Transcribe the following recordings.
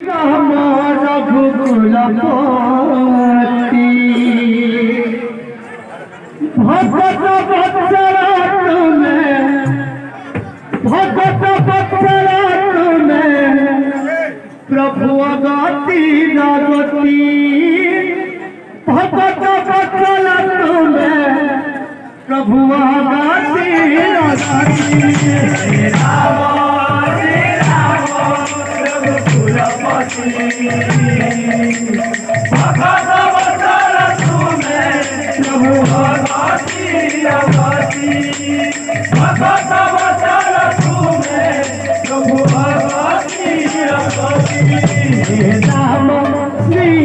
राम रघुकुलपति भगत वत्सला तुम्हें भगत वत्सला तुम्हें प्रभु अगति नगति भगत वत्सला तुम्हें प्रभु अगति नगति राम रघुकुलपति भगत वत्सला तुम्हें प्रभु अगति नगति भगत वत्सला तुम्हें प्रभु अगति नगति राम श्री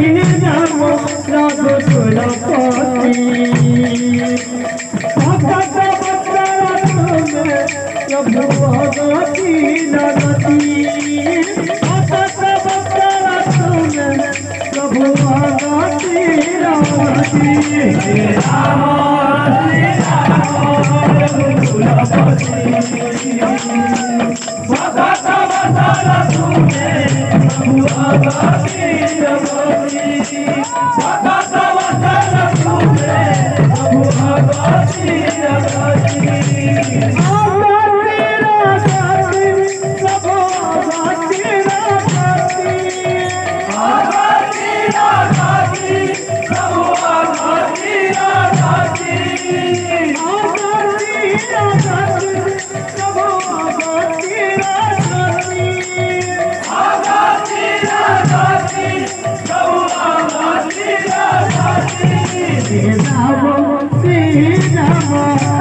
राम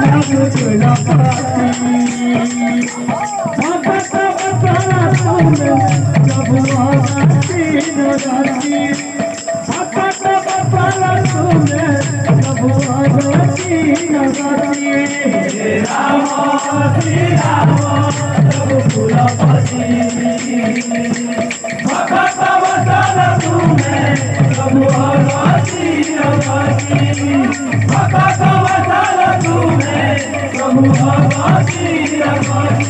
रघुकुलपति भगत वत्सला तुम्हें प्रभु अगति नगति भगत वत्सला तुम्हें प्रभु अगति नगति राम श्री राम रघुकुलपति भगत वत्सला तुम्हें प्रभु अगति नगति भगत वत्सला तुम्हें प्रभु अगति नगति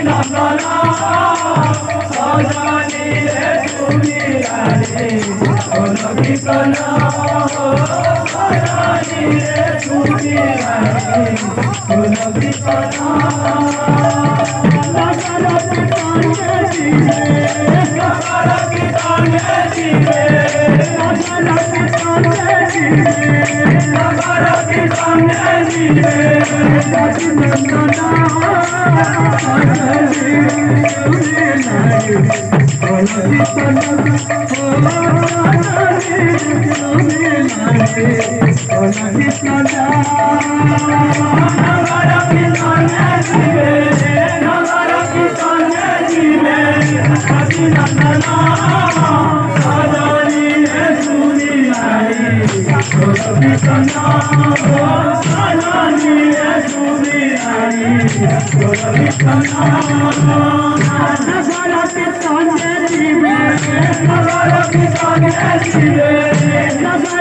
Nagara नंदना साजानी है सुनी आई गोरवी कन्या साजानी है सुनी आई गोरवी कन्या नगर के संगे जीवे नगर के संगे जीवे नगर